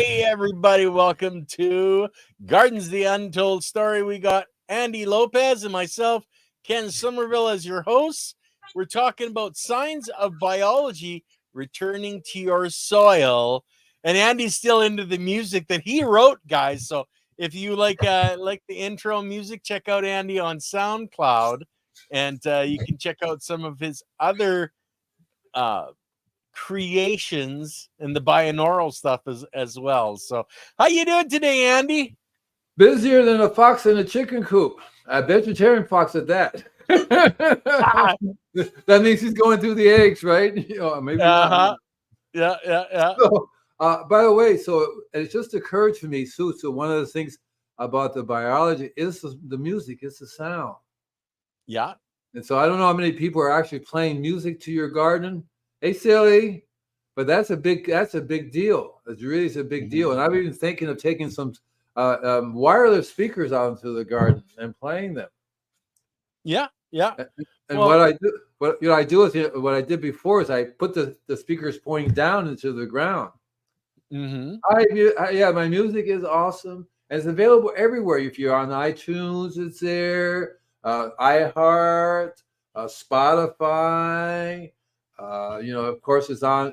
Hey, everybody, welcome to Gardens the Untold Story. We got Andy Lopez and myself, Ken Somerville, as your hosts. We're talking about signs of biology returning to your soil. And Andy's still into the music that he wrote, guys. So if you like the intro music, check out Andy on SoundCloud. And you can check out some of his other creations and the binaural stuff as well. So how you doing today, Andy? Busier than a fox in a chicken coop. A vegetarian fox at that. That means he's going through the eggs, right? Maybe not. Yeah. So, by the way, so it just occurred to me, Sue. So one of the things about the biology is the music, is the sound. Yeah. And so I don't know how many people are actually playing music to your garden. Hey, silly. But that's a big deal. It really is a big deal. And I've even thinking of taking some wireless speakers out into the garden and playing them. Yeah. And what I did before is I put the speakers pointing down into the ground. My music is awesome, and it's available everywhere. If you're on iTunes, it's there. iHeart, Spotify. Of course, it's on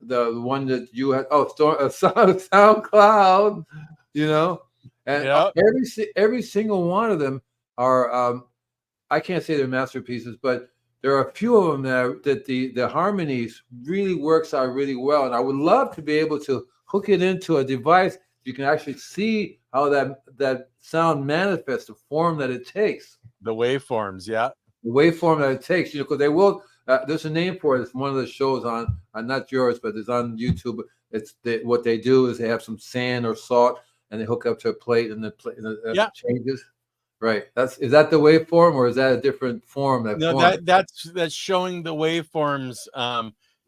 the one that you had. SoundCloud. And every single one of them are. I can't say they're masterpieces, but there are a few of them that the harmonies really works out really well. And I would love to be able to hook it into a device. You can actually see how that sound manifests, the form that it takes. The waveforms, yeah. The waveform that it takes, because they will. There's a name for it. It's one of the shows on not yours, but it's on YouTube. What they do is they have some sand or salt, and they hook up to a plate, and it changes. Right. Is that the waveform, or is that a different form? That's showing the waveforms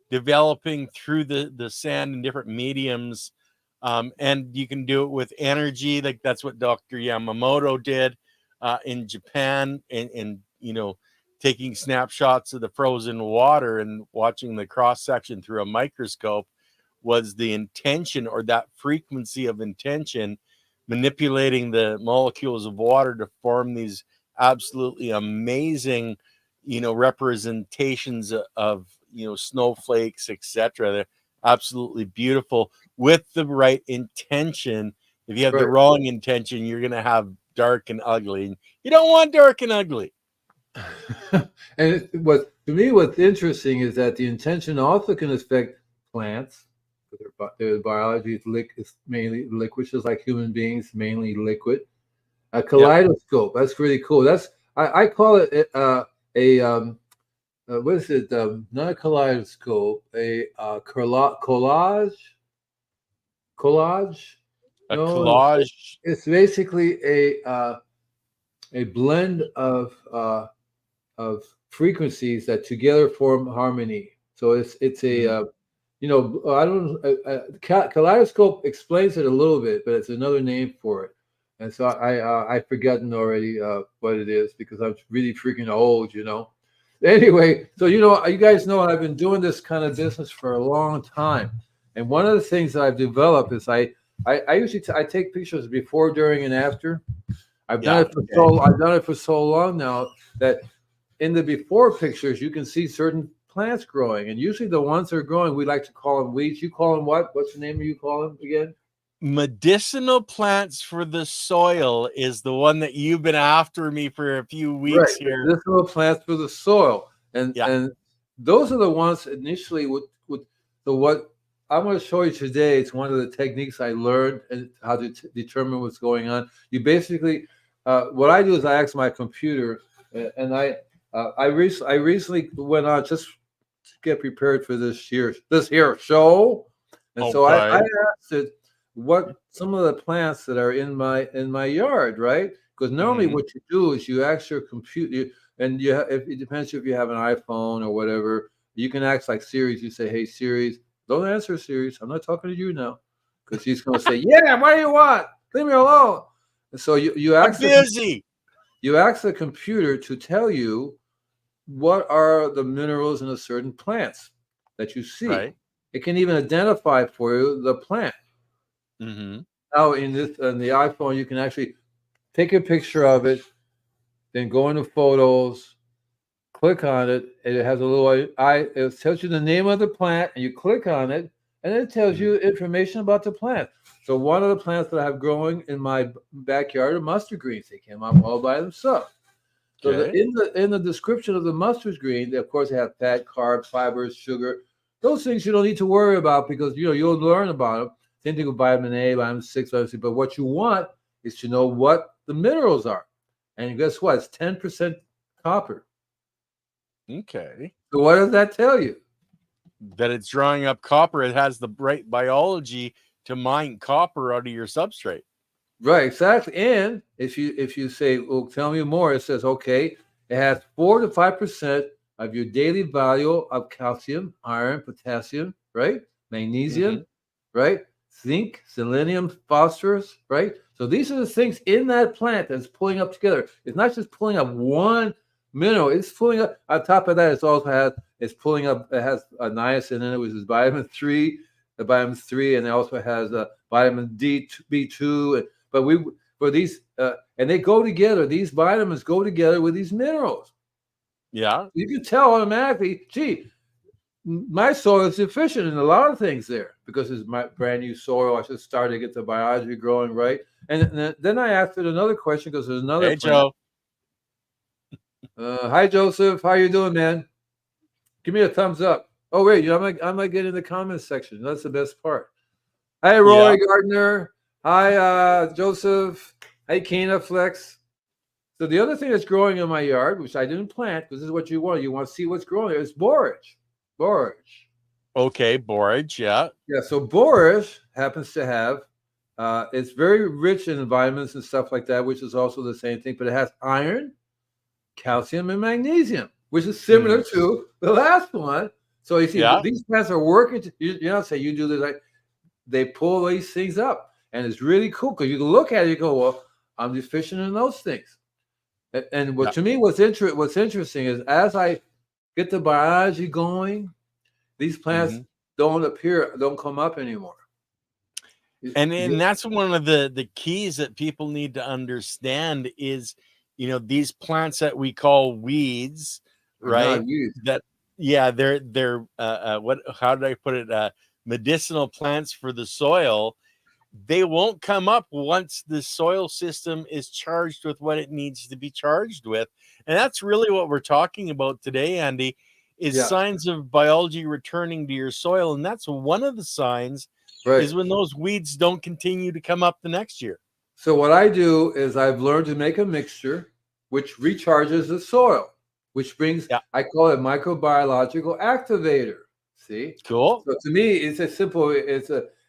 developing through the sand in different mediums, and you can do it with energy. Like that's what Dr. Yamamoto did in Japan, and taking snapshots of the frozen water and watching the cross section through a microscope was the intention, or that frequency of intention, manipulating the molecules of water to form these absolutely amazing, representations of, snowflakes, etc. They're absolutely beautiful with the right intention. If you have the wrong intention, you're going to have dark and ugly. And you don't want dark and ugly. And to me, what's interesting is that the intention also can affect plants. Their biology is mainly liquid, just like human beings, mainly liquid. A kaleidoscope. That's really cool. I call it what is it? Not a kaleidoscope. A collage. Collage. A collage. It's basically a blend of frequencies that together form harmony. So it's a kaleidoscope explains it a little bit, but it's another name for it. And so I've forgotten already what it is, because I'm really freaking old, Anyway, so you guys know I've been doing this kind of business for a long time, and one of the things that I've developed is I usually I take pictures before, during, and after. I've done it for so long now that in the before pictures you can see certain plants growing, and usually the ones that are growing, we like to call them weeds. You call them what? What's the name you call them again? Medicinal plants for the soil is the one that you've been after me for a few weeks here. Medicinal plants for the soil, and those are the ones initially with so what I'm going to show you today. It's one of the techniques I learned and how to determine what's going on. You basically, what I do is I ask my computer, and I recently went on just to get prepared for this here show, and so I asked it what some of the plants that are in my yard, right? Because normally what you do is you ask your computer, and it depends if you have an iPhone or whatever, you can ask like Siri. You say, "Hey Siri," don't answer Siri. I'm not talking to you now, because she's going to say, "Yeah, what do you want? Leave me alone." And so you ask you ask the computer to tell you what are the minerals in a certain plants that you see. Right. It can even identify for you the plant. Mm-hmm. Now in the iPhone, you can actually take a picture of it, then go into photos, click on it, and it has a little it tells you the name of the plant, and you click on it, and it tells Mm-hmm. you information about the plant. So one of the plants that I have growing in my backyard are mustard greens. They came up all by themselves. So Okay. in the description of the mustard green, they, of course, they have fat, carbs, fibers, sugar. Those things you don't need to worry about because you'll learn about them. Same thing with vitamin A, vitamin 6, vitamin C. But what you want is to know what the minerals are. And guess what? It's 10% copper. Okay. So what does that tell you? That it's drawing up copper. It has the right biology to mine copper out of your substrate. Right, exactly. And if you say, "Well, tell me more," it says, "Okay, it has 4 to 5% of your daily value of calcium, iron, potassium, right? Mm-hmm. Magnesium, right? Zinc, selenium, phosphorus, right? So these are the things in that plant that's pulling up together. It's not just pulling up one mineral; it's pulling up. On top of that, it's pulling up. It has a niacin in it, which is vitamin 3, the vitamin 3, and it also has vitamin D, B2. But for these, and they go together. These vitamins go together with these minerals. Yeah. You can tell automatically. Gee, my soil is deficient in a lot of things there because it's my brand new soil. I should start to get the biology growing right. And then I asked it another question because there's another Hey, plant. Joe. Hi, Joseph. How you doing, man? Give me a thumbs up. Oh wait, I might get in the comments section. That's the best part. Hi, Yeah. Roy Gardner. Hi, Joseph. Hi, Kena Flex. So the other thing that's growing in my yard, which I didn't plant, because this is what you want. You want to see what's growing there, is borage. Borage. Okay. Borage. Yeah. Yeah, so borage happens to have, it's very rich in vitamins and stuff like that, which is also the same thing, but it has iron, calcium, and magnesium, which is similar Mm-hmm. to the last one. So you see, Yeah. these plants are working. You know, say you do this, like they pull these things up, and it's really cool because you can look at it, you go, well, I'm deficient in those things. And what Yeah. to me, what's interesting is as I get the biology going, these plants Mm-hmm. don't come up anymore. And that's one of the keys that people need to understand is, these plants that we call weeds, They're not right? used. That yeah, they're what how did I put it? Medicinal plants for the soil. They won't come up once the soil system is charged with what it needs to be charged with. And that's really what we're talking about today, Andy, is Yeah, signs of biology returning to your soil. And that's one of the signs right. is when those weeds don't continue to come up the next year. So what I do is I've learned to make a mixture which recharges the soil, which brings, Yeah. I call it microbiological activator. See? Cool. So to me,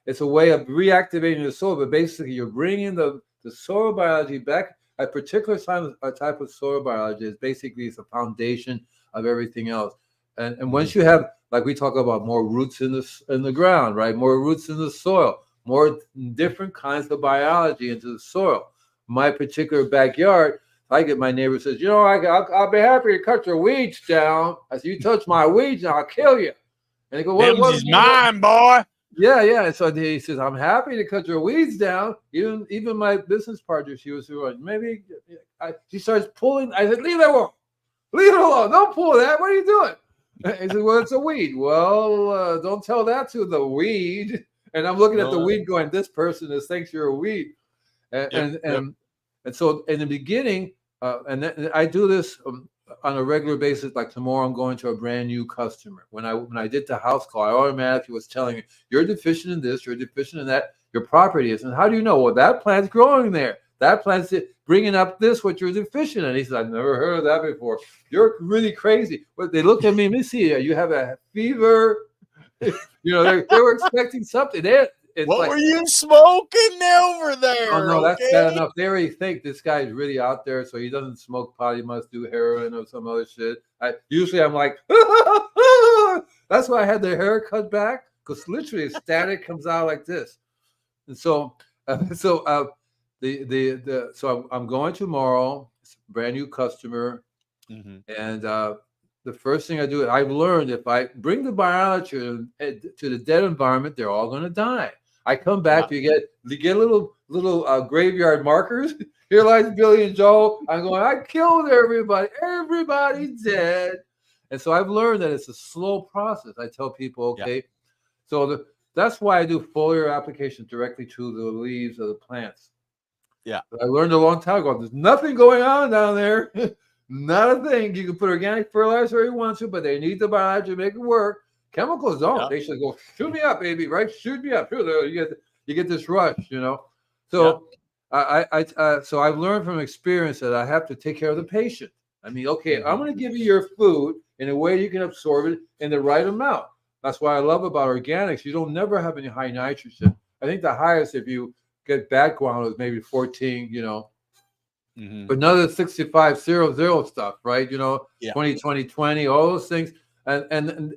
it's a way of reactivating the soil, but basically you're bringing the soil biology back. A particular type of soil biology is basically it's a foundation of everything else. And once you have, like we talk about, more roots in the ground, right? More roots in the soil, more different kinds of biology into the soil. My particular backyard, I get my neighbor says, I'll be happy to cut your weeds down. I said, you touch my weeds and I'll kill you. And they go, Them's is mine, boy. Yeah, yeah. And so he says, I'm happy to cut your weeds down. Even my business partner, she was maybe she starts pulling. I said, leave that alone. Leave it alone. Don't pull that. What are you doing? He said, well, it's a weed. Well, don't tell that to the weed. And I'm looking at the weed going, this person thinks you're a weed. And Yep. and so in the beginning, and then I do this on a regular basis. Like tomorrow, I'm going to a brand new customer. When I did the house call, I automatically was telling you, you're deficient in this, you're deficient in that. Your property is, and how do you know? Well, that plant's growing there. That plant's bringing up this what you're deficient in. He said, I've never heard of that before. You're really crazy. But they looked at me, Missy, you have a fever. They were expecting something. What were you smoking over there? Oh no, Okay. that's bad enough. They already think this guy is really out there, so he doesn't smoke pot. He must do heroin or some other shit. I'm like, that's why I had the hair cut back because literally static comes out like this. And so, so I'm going tomorrow. It's a brand new customer, Mm-hmm. and the first thing I do, I've learned if I bring the biology to the dead environment, they're all going to die. I come back, you get little graveyard markers. Here lies Billy and Joe. I'm going, I killed everybody. Everybody's dead. And so I've learned that it's a slow process. I tell people, okay, so that's why I do foliar application directly to the leaves of the plants. Yeah. I learned a long time ago, there's nothing going on down there. Not a thing. You can put organic fertilizer where you want to, but they need the biology to make it work. Chemicals don't. Yeah. They should go, shoot me up, baby, right? Shoot me up. You get this rush, you know. So so I've learned from experience that I have to take care of the patient. I mean, okay, I'm going to give you your food in a way you can absorb it in the right amount. That's what I love about organics. You don't never have any high nitrogen. I think the highest, if you get bad guano, is maybe 14, you know. But none of the 6500 stuff, right? You know, 20, all those things. And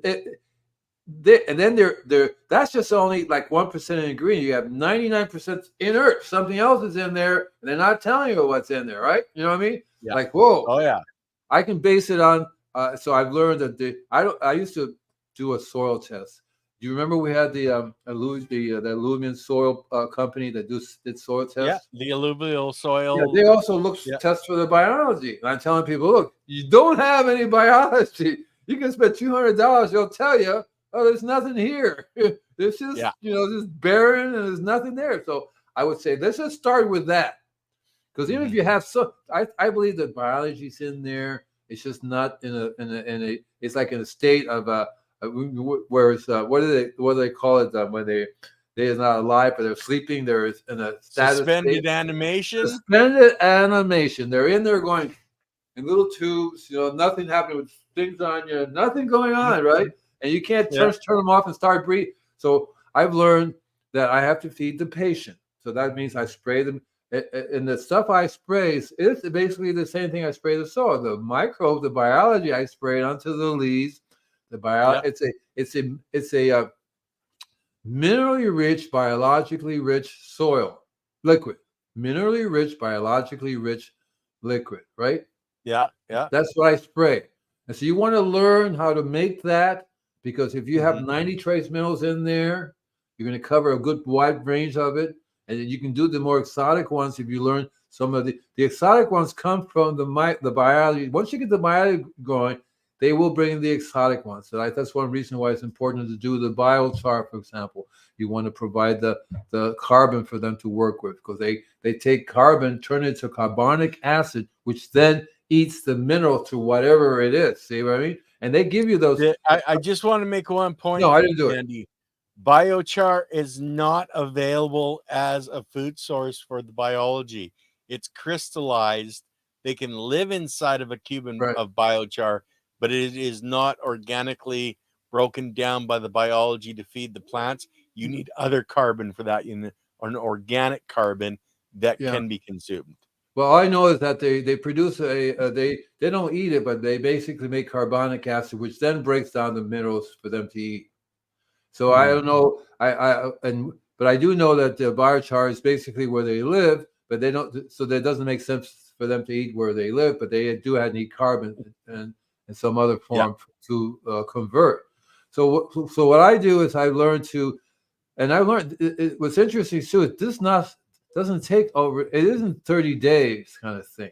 then they're that's just only like 1% ingredient. You have 99% inert. Something else is in there, and they're not telling you what's in there, right? You know what I mean? Yeah. Like, whoa. Oh yeah. I can base it on. So I've learned that I used to do a soil test. Do you remember we had the alluvial soil company that did soil tests? Yeah, the alluvial soil. Yeah, they also test for the biology. And I'm telling people, look, you don't have any biology. You can spend $200. They'll tell you, oh, there's nothing here. This is just barren and there's nothing there. So I would say let's just start with that, because even if you have I believe that biology's in there. It's just not in a. It's like in a state of where it's what do they call it when they is not alive but they're sleeping. They're in a status suspended animation. Suspended animation. They're in there going in little tubes. You know, nothing happening with things on you. Nothing going on, right? And you can't turn them off and start breathing. So I've learned that I have to feed the patient. So that means I spray them. And the stuff I spray is basically the same thing I spray the soil. The microbes, the biology, I spray it onto the leaves. The biology, it's a minerally rich, biologically rich soil liquid. Minerally rich, biologically rich liquid, right? Yeah, yeah. That's what I spray. And so you want to learn how to make that, because if you have 90 trace minerals in there, you're going to cover a good wide range of it. And you can do the more exotic ones if you learn some of the exotic ones come from the biology. Once you get the biology going, they will bring the exotic ones. So that's one reason why it's important to do the biochar, for example. You want to provide the carbon for them to work with, because they take carbon, turn it into carbonic acid, which then eats the mineral to whatever it is. See what I mean? And they give you those. I just want to make one point. No, I didn't do it. Andy. Biochar is not available as a food source for the biology. It's crystallized. They can live inside of a cube of biochar, but it is not organically broken down by the biology to feed the plants. You need other carbon for that, an organic carbon that can be consumed. Well, all I know is that they produce they don't eat it, but they basically make carbonic acid, which then breaks down the minerals for them to eat. So I don't know. But I do know that the biochar is basically where they live, but they don't. So that doesn't make sense for them to eat where they live, but they do have to eat carbon and in some other form to convert. So what I do is I learned to, and I learned what's interesting too is this doesn't take over. It isn't 30 days kind of thing.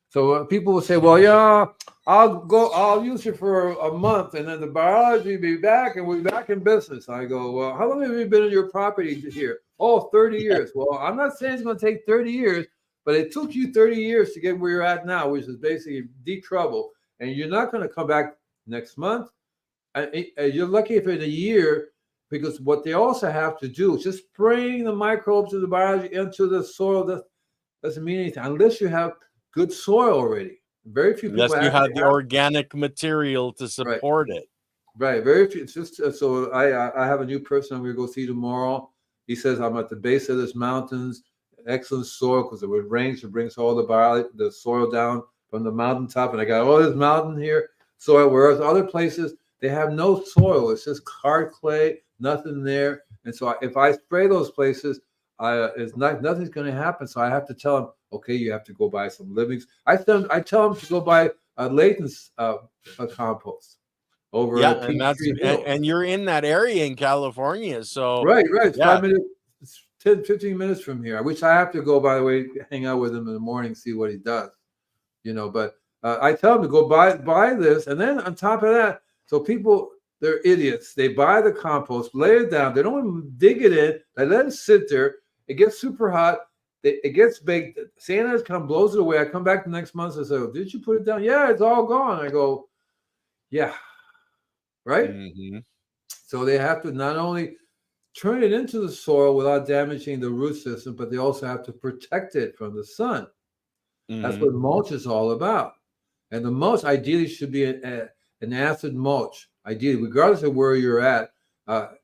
So people will say, well, yeah, I'll use it for a month and then the biology will be back and we'll be back in business. I go, well, how long have you been in your property here? Oh, 30 years. Well, I'm not saying it's going to take 30 years, but it took you 30 years to get where you're at now, which is basically deep trouble. And you're not going to come back next month. You're lucky if in a year, because what they also have to do is just spraying the microbes of the biology into the soil. That doesn't mean anything unless you have good soil already. Very few people have the organic material to support it. Right. Very few. It's just so I have a new person I'm going to go see tomorrow. He says I'm at the base of this mountains, excellent soil, because it rains, it brings all the soil down from the mountaintop, and I got all this mountain here soil. Whereas other places they have no soil; it's just hard clay, nothing there. And so if I spray those places, nothing's going to happen. So I have to tell them, okay, you have to go buy some livings. I tell them to go buy Layton's compost over Yeah, at and that's Peachtree Hill. and you're in that area in California, so Right. It's yeah. 5 minutes, it's 10, 15 minutes from here. I wish I have to go, by the way, hang out with him in the morning, see what he does. But I tell them to go buy this, and then on top of that, so people, they're idiots. They buy the compost, lay it down. They don't even dig it in. They let it sit there. It gets super hot. It gets baked. Santa comes, blows it away. I come back the next month and say, oh, did you put it down? Yeah, it's all gone. I go, yeah, right. Mm-hmm. So they have to not only turn it into the soil without damaging the root system, but they also have to protect it from the sun. That's Mm-hmm. what mulch is all about. And the mulch ideally should be an acid mulch, ideally, regardless of where you're at.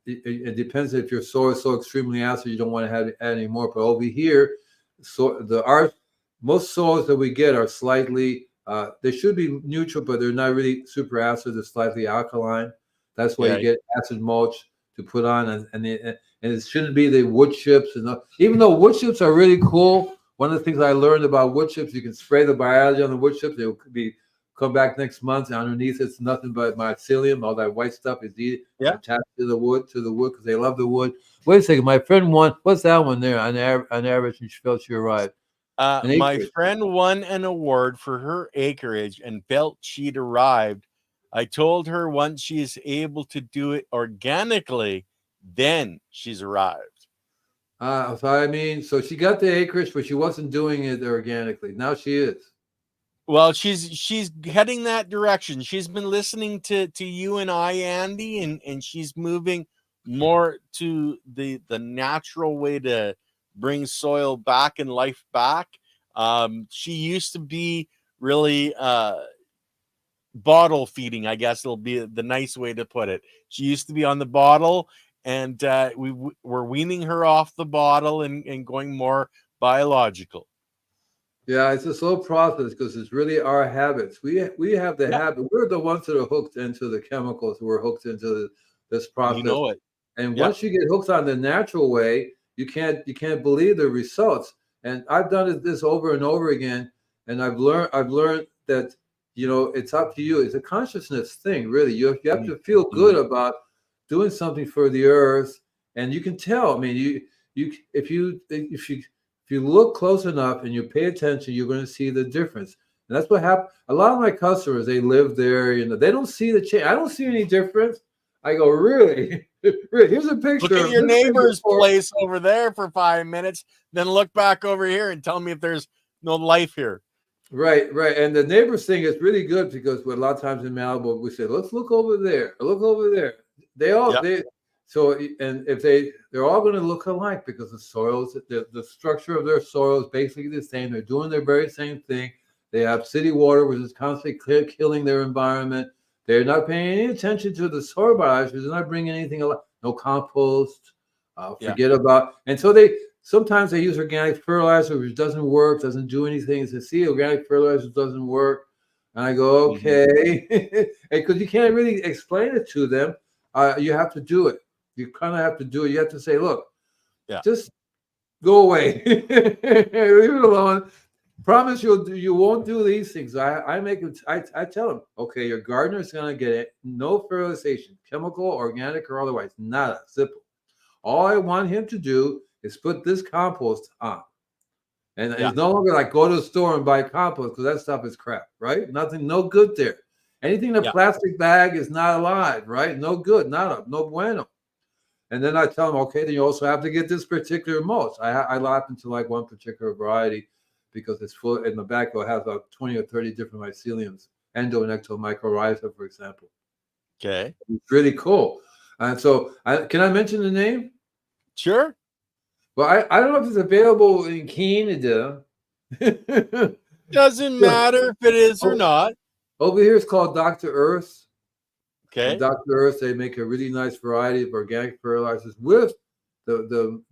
It depends if your soil is so extremely acid you don't want to add any more. But over here, most soils that we get are slightly, they should be neutral, but they're not really super acid. They're slightly alkaline. That's why you get acid mulch to put on, and it shouldn't be the wood chips. Even though wood chips are really cool, one of the things I learned about wood chips, you can spray the biology on the wood chips. They'll come back next month, and underneath it's nothing but mycelium. All that white stuff is attached to the wood because they love the wood. Wait a second, my friend won. What's that one there on average? And she felt she arrived. My friend won an award for her acreage and felt she'd arrived. I told her once she is able to do it organically, then she's arrived. So she got the acreage, but she wasn't doing it organically. Now she is. Well, she's heading that direction. She's been listening to you and I, Andy, and she's moving more to the natural way to bring soil back and life back. She used to be really bottle feeding, I guess it'll be the nice way to put it. She used to be on the bottle, and we're weaning her off the bottle and going more biological. Yeah, it's a slow process because it's really our habits. We have the habit. We're the ones that are hooked into the chemicals. We're hooked into this process. You know it. And once you get hooked on the natural way, you can't believe the results. And I've done this over and over again, and I've learned that it's up to you. It's a consciousness thing, really. You have to feel good about doing something for the earth, and you can tell. I mean, if you look close enough and you pay attention, you're going to see the difference. And that's what happened. A lot of my customers, they live there. They don't see the change. I don't see any difference. I go, really? Here's a picture. Look at your neighbor's place over there for 5 minutes, then look back over here and tell me if there's no life here. Right. And the neighbors thing is really good because a lot of times in Malibu, we say, let's look over there. Look over there. They're all going to look alike because the soils, the structure of their soil is basically the same. They're doing their very same thing. They have city water, which is constantly killing their environment. They're not paying any attention to the soil biology. They're not bringing anything alive. No compost. Forget about. And so sometimes they use organic fertilizer, which doesn't work, doesn't do anything. They see organic fertilizer doesn't work. And I go, okay. Because you can't really explain it to them. You have to do it. You kind of have to do it. You have to say, look, just go away. Leave it alone. Promise you won't do these things. I tell them, okay, your gardener is going to get it. No fertilization, chemical, organic, or otherwise. Nada. Simple. All I want him to do is put this compost on. And it's no longer like go to the store and buy compost because that stuff is crap, right? Nothing, no good there. Anything in a plastic bag is not alive, right? No good, no bueno. And then I tell them, okay, then you also have to get this particular mulch. I happen to like one particular variety because it's full in the back. It has about 20 or 30 different myceliums, endo and ectomycorrhiza, for example. Okay. It's really cool. And so, can I mention the name? Sure. Well, I don't know if it's available in Canada. Doesn't matter if it is or not. Over here, it's called Dr. Earth. Okay. And Dr. Earth, they make a really nice variety of organic fertilizers with the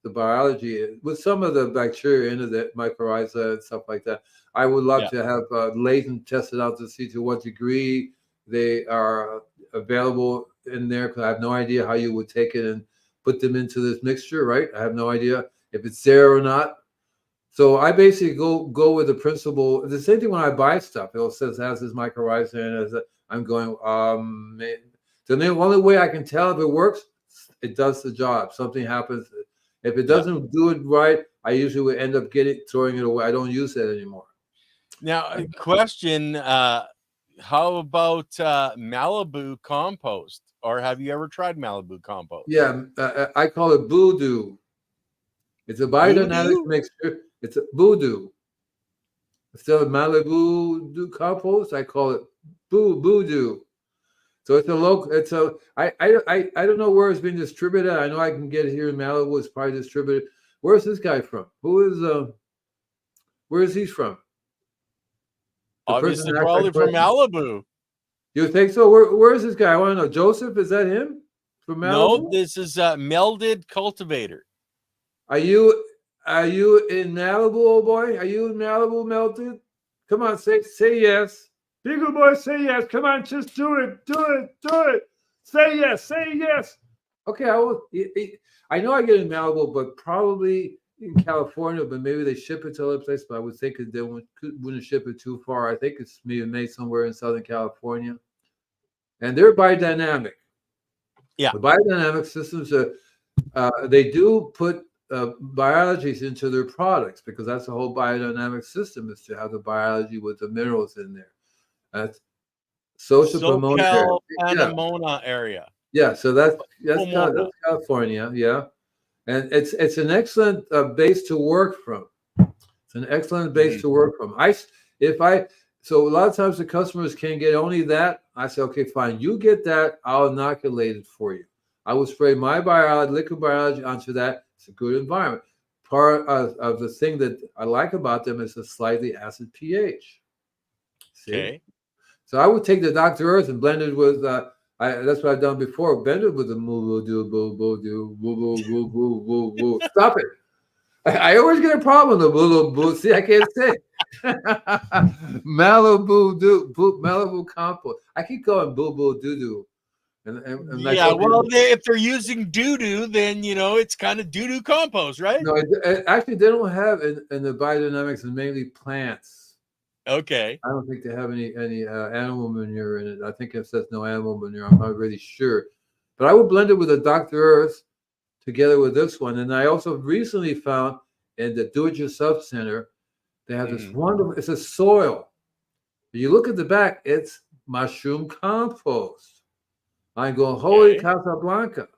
biology, with some of the bacteria in it, mycorrhiza and stuff like that. I would love to have Layton tested out to see to what degree they are available in there, because I have no idea how you would take it and put them into this mixture, right? I have no idea if it's there or not. So I basically go with the principle. The same thing when I buy stuff. It says has this mycorrhiza, and I'm going. The only way I can tell if it works, it does the job. Something happens. If it doesn't do it right, I usually would end up throwing it away. I don't use it anymore. Now, a question: how about Malibu compost? Or have you ever tried Malibu compost? Yeah, I call it voodoo. It's a biodynamic mixture. It's a voodoo. Instead of Malibu compost, I call it voodoo. So it's a local. It's a. I don't know where it's being distributed. I know I can get it here in Malibu. It's probably distributed. Where's this guy from? Who is where is he from? The Obviously, probably from Malibu. You think so? Where is this guy? I want to know. Joseph, is that him from Malibu? No, this is Melded Cultivator. Are you in Malibu, old boy? Are you in Malibu, Melted? Come on, say yes. Big old boy, say yes. Come on, just do it. Do it. Say yes. Say yes. Okay, I know I get in Malibu, but probably in California, but maybe they ship it to other places. But I would think they wouldn't ship it too far. I think it's maybe made somewhere in Southern California. And they're biodynamic. Yeah. The biodynamic systems they do put biologies into their products because that's the whole biodynamic system is to have the biology with the minerals in there. That's SoCal Anamona area. Yeah, so that's California. Yeah, and it's an excellent base to work from. It's an excellent base to work from. So a lot of times the customers can't get only that. I say, okay, fine, you get that. I'll inoculate it for you. I will spray my biology, liquid biology onto that. It's a good environment. Part of the thing that I like about them is a slightly acid pH. See? Okay. So I would take the Dr. Earth and blend it with, that's what I've done before, blend it with the boo. Stop it. I always get a problem with the boo. See, I can't say. Malibu compost. I keep going boo doo doo. And yeah, well, if they're using doo-doo, then, it's kind of doo-doo compost, right? No, actually, they don't have in the biodynamics and mainly plants. Okay. I don't think they have any animal manure in it. I think it says no animal manure. I'm not really sure. But I would blend it with a Dr. Earth together with this one. And I also recently found in the Do-It-Yourself Center, they have this wonderful, it's a soil. If you look at the back, it's mushroom compost. I go, holy Casablanca.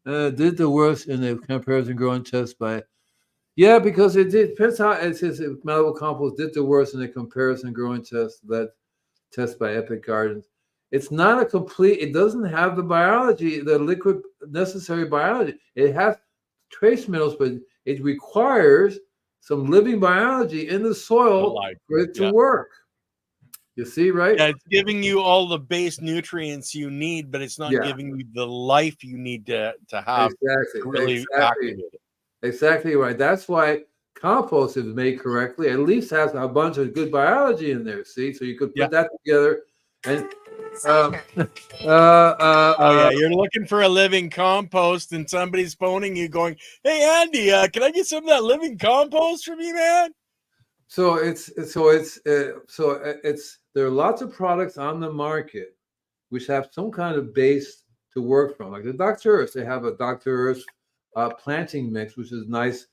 Did the worst in the comparison growing test because it depends how it says Malibu compost did the worst in the comparison growing test, that test by Epic Gardens. It's not a complete, it doesn't have the biology, the liquid necessary biology. It has trace minerals, but it requires some living biology in the soil for it to work. You see, right? Yeah, it's giving you all the base nutrients you need, but it's not giving you the life you need to have really activate it. Exactly right. That's why compost is made correctly. At least has a bunch of good biology in there. See, so you could put that together. And you're looking for a living compost, and somebody's phoning you, going, "Hey, Andy, can I get some of that living compost from you, man?" So there are lots of products on the market which have some kind of base to work from. Like the Dr. Earth, they have a Dr. Earth planting mix, which is nice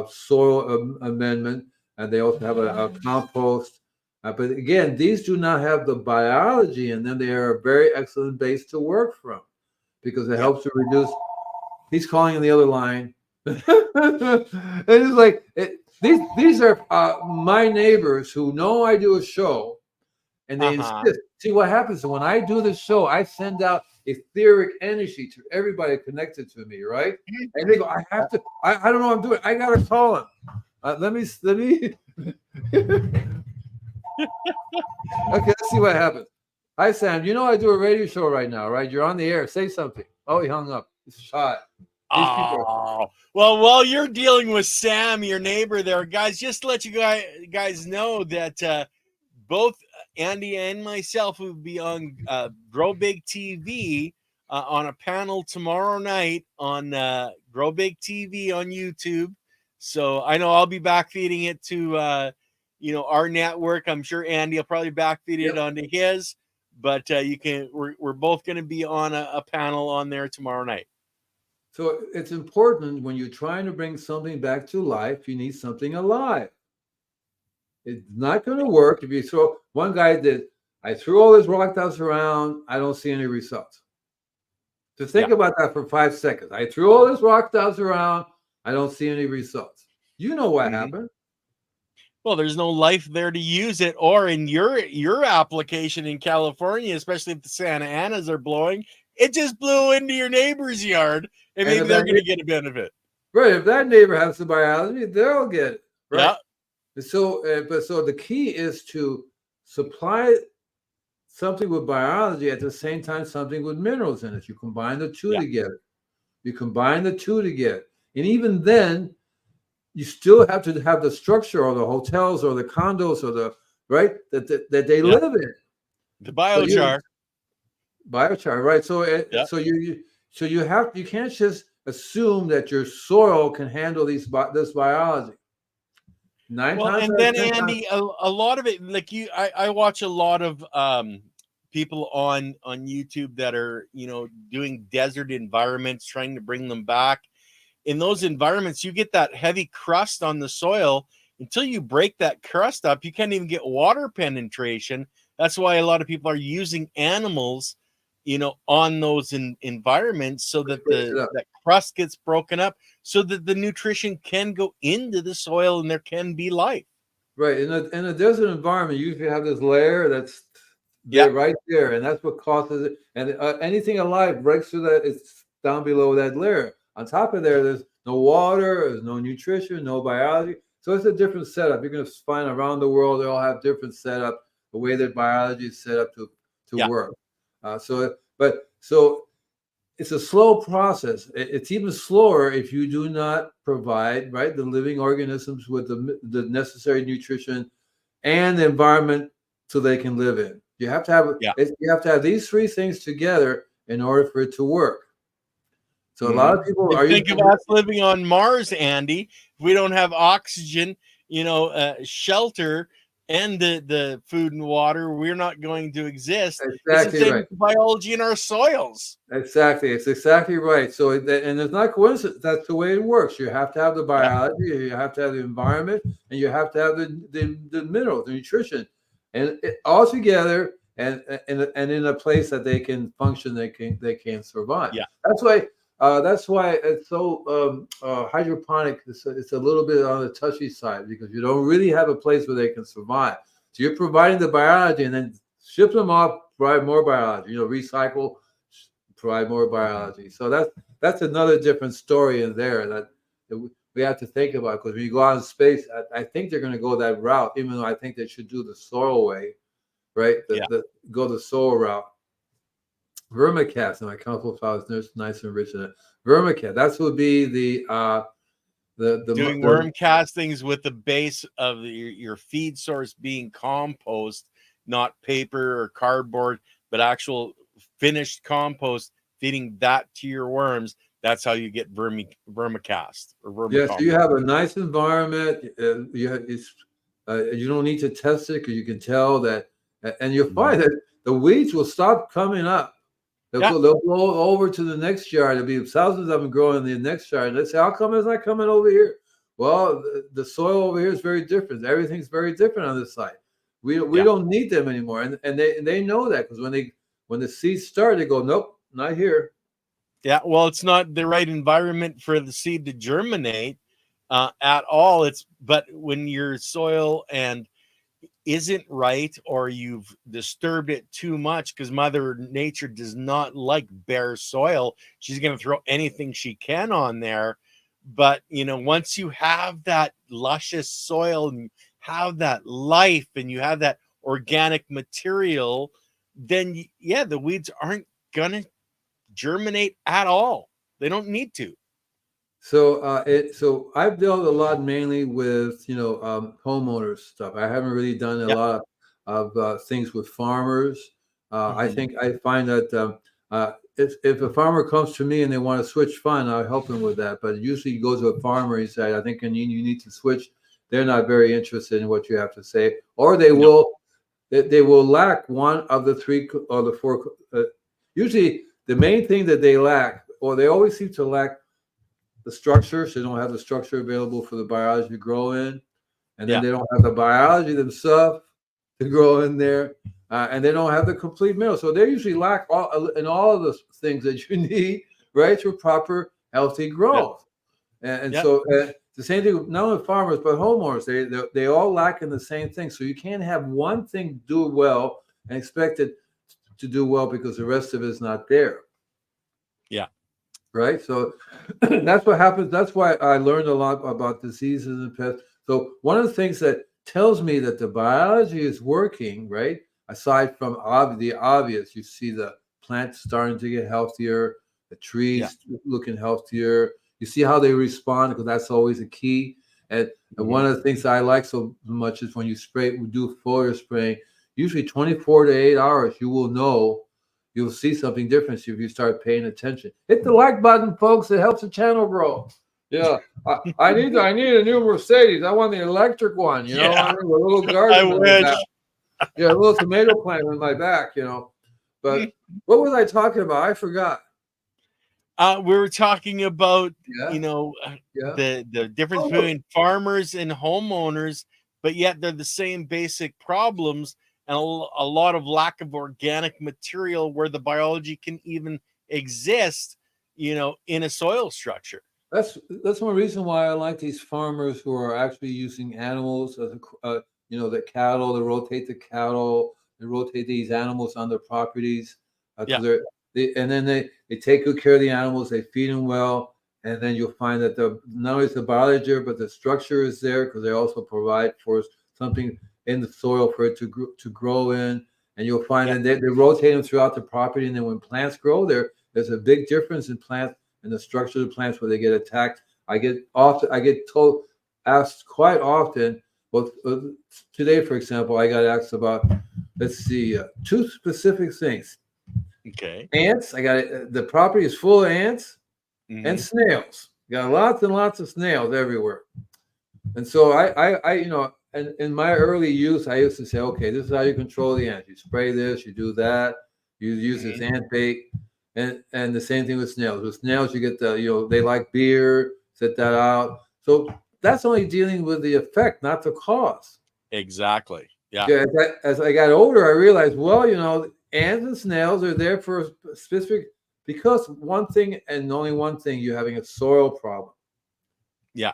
soil amendment, and they also have a compost. But again, these do not have the biology in them. They are a very excellent base to work from because it helps to reduce. He's calling in the other line. It's like these are my neighbors who know I do a show, and they insist. See what happens when I do the show? I send out etheric energy to everybody connected to me, right? And they go, I have to. I don't know what I'm doing. I gotta call him. Let me. Okay, let's see what happens. Hi, Sam. You know I do a radio show right now, right? You're on the air. Say something. Oh, he hung up. He's shot. Oh, well, while you're dealing with Sam, your neighbor there, guys, just to let you guys know that both Andy and myself will be on Grow Big TV on a panel tomorrow night on Grow Big TV on YouTube. So I know I'll be back feeding it to our network. I'm sure Andy will probably back feed it Yep. onto his. But we're both going to be on a panel on there tomorrow night. So it's important when you're trying to bring something back to life, you need something alive. It's not going to work if you throw. One guy did. I threw all this rock dust around. I don't see any results. Just think Yeah. about that for 5 seconds. I threw all this rock dust around. I don't see any results. You know what happened. Well, there's no life there to use it, or in your application in California, especially if the Santa Anas are blowing, it just blew into your neighbor's yard, and And maybe if they're that going to get a benefit. right, if that neighbor has the biology, they'll get it. Right. Yeah. So, but so the key is to supply something with biology at the same time something with minerals in it. You combine the two Yeah. together. You combine the two together, and even then, you still have to have the structure or the hotels or the condos or the right that they Yeah. live in. The So you biochar. biochar, right? So Yeah. so you can't just assume that your soil can handle this biology. Nine Well, times and out of then 10 times, Andy, a lot of it, like I watch a lot of people on YouTube that are doing desert environments, trying to bring them back. In those environments, you get that heavy crust on the soil. Until you break that crust up, you can't even get water penetration. That's why a lot of people are using animals, on those environments, so that breaks it up. that crust gets broken up, so that the nutrition can go into the soil and there can be life. Right. In a desert environment, you usually have this layer that's Yeah, there, right there, and that's what causes it. And anything alive breaks through that. It's down below that layer. On top of there's no water, there's no nutrition, no biology. So it's a different setup. You're going to find around the world they all have different setup, the way that biology is set up to yeah, work. So it's a slow process. It's even slower if you do not provide right the living organisms with the necessary nutrition and the environment so they can live in. yeah. You have to have these three things together in order for it to work. So a lot Mhm. of people And are you think of us living on Mars, Andy. If we don't have oxygen, shelter, and the food and water, we're not going to exist. It's the exactly same right. with biology in our soils. Exactly, it's exactly right. So, and it's not coincidence. That's the way it works. You have to have the Yeah, biology, you have to have the environment, and you have to have the minerals, the nutrition, and all together, and in a place that they can function, they can survive. yeah, That's why. That's why it's so hydroponic. It's a little bit on the touchy side because you don't really have a place where they can survive. So you're providing the biology and then ship them off, provide more biology. Recycle, provide more biology. So that's another different story in there that we have to think about because when you go out in space, I think they're going to go that route, even though I think they should do the soil way, right? yeah. Go the soil route. Vermicast, and my compost pile is nice and rich in it. Vermicast, that would be Doing the worm castings with the base of your feed source being compost, not paper or cardboard, but actual finished compost, feeding that to your worms. That's how you get vermicast or yeah. So you vermicompost. have a nice environment. You don't need to test it because you can tell that, and you'll find that the weeds will stop coming up. Yeah, They'll blow over to the next yard. There'll be thousands of them growing in the next yard. And they say, how come it's not coming over here? Well, the soil over here is very different. Everything's very different on this side. We yeah, don't need them anymore. And they know that because when the seeds start, they go, nope, not here. yeah. Well, it's not the right environment for the seed to germinate at all. But when your soil and isn't right, or you've disturbed it too much, because Mother Nature does not like bare soil. She's going to throw anything she can on there. But once you have that luscious soil and you have that life and you have that organic material, then yeah, the weeds aren't gonna germinate at all. They don't need to. So I've dealt a lot mainly with homeowners stuff. I haven't really done a Yeah. lot of things with farmers. I Mhm. think I find that if a farmer comes to me and they want to switch, fine, I'll help them with that. But usually you go to a farmer and say, I think you need to switch. They're not very interested in what you have to say, or they will lack one of the three or the four. Usually the main thing that they lack, or they always seem to lack, the structure. So they don't have the structure available for the biology to grow in, and then they don't have the biology themselves to grow in there. And they don't have the complete mineral. So they usually lack all of the things that you need, right, for proper healthy growth. And so the same thing, not only farmers, but homeowners, they all lack in the same thing. So you can't have one thing do well and expect it to do well because the rest of it is not there. Yeah. Right. So that's what happens. That's why I learned a lot about diseases and pests. So one of the things that tells me that the biology is working, right, aside from the obvious, you see the plants starting to get healthier, the trees looking healthier. You see how they respond, because that's always a key. And one of the things I like so much is when you do foliar spraying, usually 24 to 8 hours, you'll see something different if you start paying attention. Hit the like button, folks. It helps the channel grow. Yeah, I need a new Mercedes. I want the electric one. You know, I need a little garden. I wish. Yeah, a little tomato plant in my back. You know, but what was I talking about? I forgot. We were talking about the difference between farmers and homeowners, but yet they're the same basic problems, and a lot of lack of organic material where the biology can even exist, in a soil structure. That's one reason why I like these farmers who are actually using animals as the cattle, to rotate the cattle, they rotate these animals on their properties. And then they take good care of the animals, they feed them well, and then you'll find that not only is the biology, but the structure is there, because they also provide for something in the soil for it to grow in. And you'll find that they rotate them throughout the property, and then when plants grow there's a big difference in plants and the structure of the plants where they get attacked. I get asked quite often. Well, today, for example, I got asked about, two specific things. Okay. Ants. The property is full of ants and snails. Got lots and lots of snails everywhere. And so and in my early youth, I used to say, okay, this is how you control the ants. You spray this, you do that, you use this ant bait, and the same thing with snails. With snails, you get they like beer, set that out. So that's only dealing with the effect, not the cause. Exactly. Yeah. As I got older, I realized, ants and snails are there for a specific, because one thing and only one thing, you're having a soil problem. Yeah.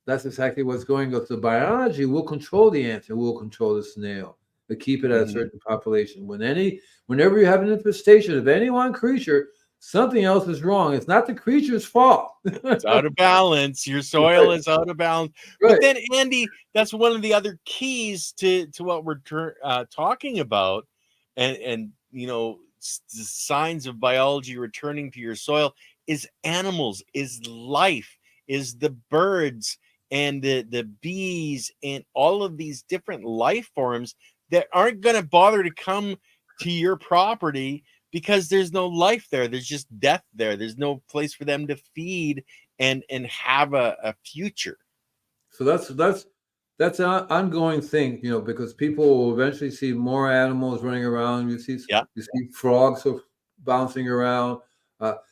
That's exactly what's going on. The biology will control the ants and will control the snail, to keep it at a certain population. Whenever you have an infestation of any one creature, something else is wrong. It's not the creature's fault. It's out of balance. Your soil is out of balance. Right. But then, Andy, that's one of the other keys to what we're talking about. And signs of biology returning to your soil is animals, is life, is the birds and the bees and all of these different life forms that aren't going to bother to come to your property because there's no life there. There's just death there. There's no place for them to feed and have a future. So that's an ongoing thing, because people will eventually see more animals running around. You see frogs bouncing around. But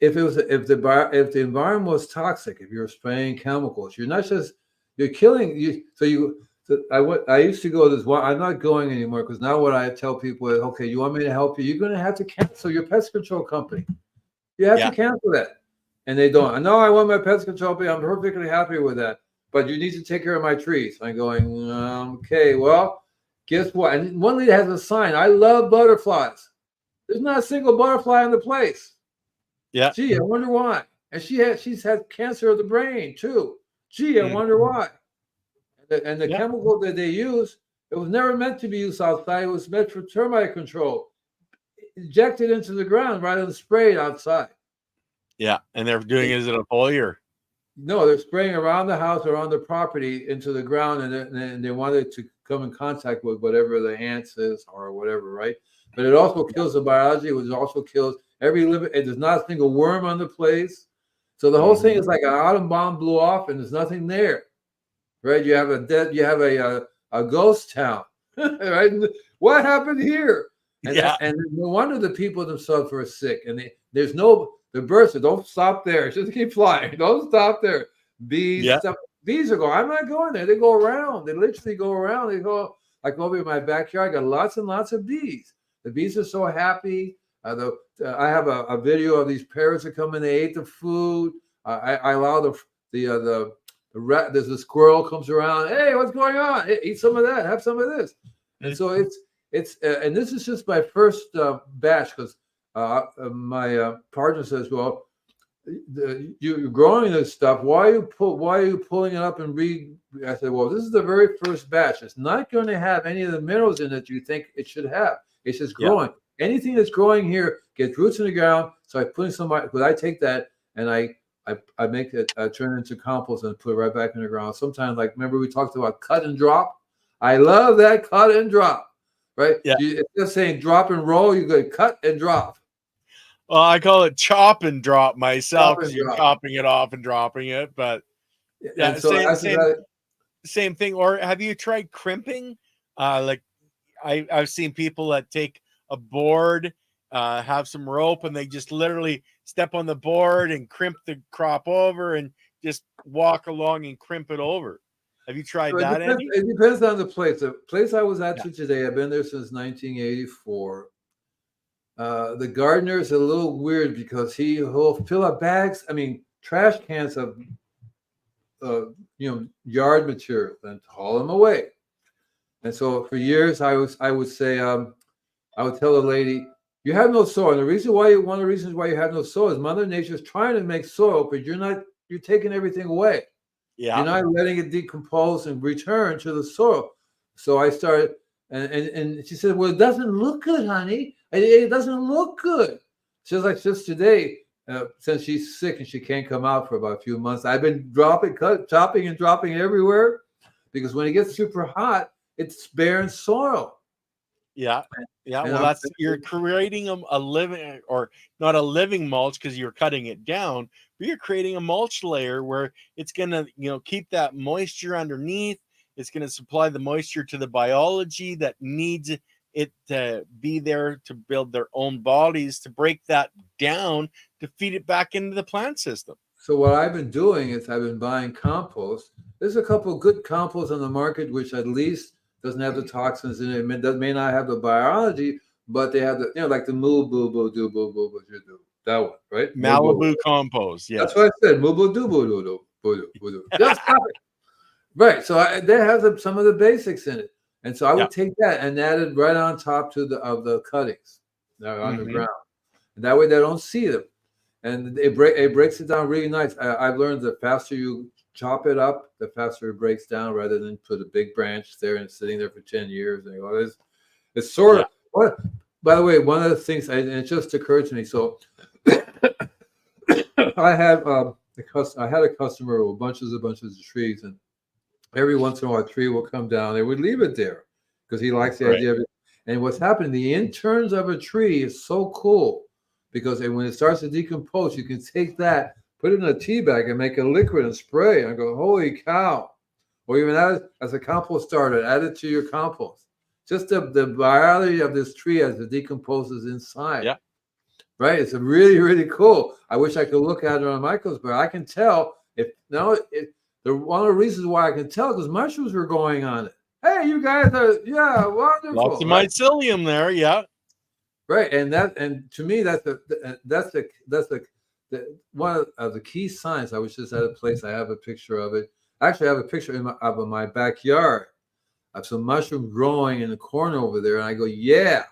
if the environment was toxic, if you're spraying chemicals, you're killing. I used to go this one. I'm not going anymore, because now what I tell people is, okay, you want me to help you? You're going to have to cancel your pest control company. You have to cancel that, and they don't. I know I want my pest control company. I'm perfectly happy with that. But you need to take care of my trees. I'm going, okay, well, guess what? And one lady has a sign, I love butterflies. There's not a single butterfly in the place. Yeah. Gee, I wonder why. And she's had cancer of the brain too. Gee, I wonder why. And the chemical that they use, it was never meant to be used outside. It was meant for termite control. Injected into the ground rather than sprayed outside. Yeah, and they're doing it as a foliar. No, they're spraying around the house or on the property into the ground, and they want it to come in contact with whatever the ants is or whatever, right? But it also kills the biology. It also kills there's not a single worm on the place. So the whole thing is like an atom bomb blew off and there's nothing there, right? You have a ghost town, right? And what happened here? And no wonder the people themselves were sick. And the birds said, don't stop there. Just keep flying. Don't stop there. Bees are going, I'm not going there. They go around. They literally go around. They go, like over in my backyard, I got lots and lots of bees. The bees are so happy. I have a video of these parrots that come in. They ate the food. I allow the rat. There's a squirrel comes around. Hey, what's going on? Hey, eat some of that. Have some of this. And so it's and this is just my first batch because my partner says, well, you're growing this stuff. Why are you pulling it up and read? I said, well, this is the very first batch. It's not going to have any of the minerals in it you think it should have. It's just growing. Anything that's growing here gets roots in the ground. So I put in some, but I take that and I make it turn it into compost and put it right back in the ground. Sometimes, like, remember we talked about cut and drop. I love that cut and drop. Right? Yeah. Instead of saying drop and roll, you go cut and drop. Well, I call it chop and drop myself because you're chopping it off and dropping it. But yeah, so same thing. Or have you tried crimping? Like I've seen people that take a board, have some rope, and they just literally step on the board and crimp the crop over and just walk along and crimp it over. Have you tried that, Andy? It depends on the place. The place I was at today, I've been there since 1984. The gardener is a little weird because he'll fill up bags, trash cans of yard material and haul them away. And so for years I would say I would tell the lady, you have no soil. And one of the reasons why you have no soil is Mother Nature is trying to make soil, but you're taking everything away. Yeah. You're not letting it decompose and return to the soil. So I started, and she said, well, it doesn't look good, honey. It doesn't look good. Just like just today, since she's sick and she can't come out for about a few months, I've been chopping and dropping everywhere because when it gets super hot, it's barren soil. Yeah. Yeah. Well, you're creating a living, or not a living mulch because you're cutting it down, but you're creating a mulch layer where it's going to, keep that moisture underneath. It's going to supply the moisture to the biology that needs it to be there to build their own bodies, to break that down, to feed it back into the plant system. So what I've been doing is I've been buying compost. There's a couple of good compost on the market, which at least doesn't have the toxins in it. It may not have the biology, but they have the, like the moo boo boo do boo boo boo do. That one, right? Malibu compost. Yeah. That's what I said. Moo boo do boo do boo do. Just stop it. Right. So they have some of the basics in it. And so I would take that and add it right on top of the cuttings that are on the ground. And that way they don't see them. And it breaks it down really nice. I've learned the faster you chop it up, the faster it breaks down rather than put a big branch there and sitting there for 10 years. And it's sort of, what, by the way, one of the things, and it just occurred to me. So I had a customer with bunches of trees, and every once in a while, a tree will come down. They would leave it there because he likes the idea of it. And what's happening, the interns of a tree is so cool because when it starts to decompose, you can take that, put it in a tea bag and make a liquid and spray. And go, holy cow. Or even add it as a compost starter, add it to your compost. Just the biology of this tree as it decomposes inside. Yeah. Right? It's really, really cool. I wish I could look at it on a microscope, but I can tell one of the reasons why I can tell because mushrooms were going on it. Hey, you guys are wonderful. Lots of mycelium there, yeah. Right, and to me that's the one of the key signs. I was just at a place. I have a picture of it. Actually, I have a picture of my backyard of some mushrooms growing in the corner over there, and I go, yeah,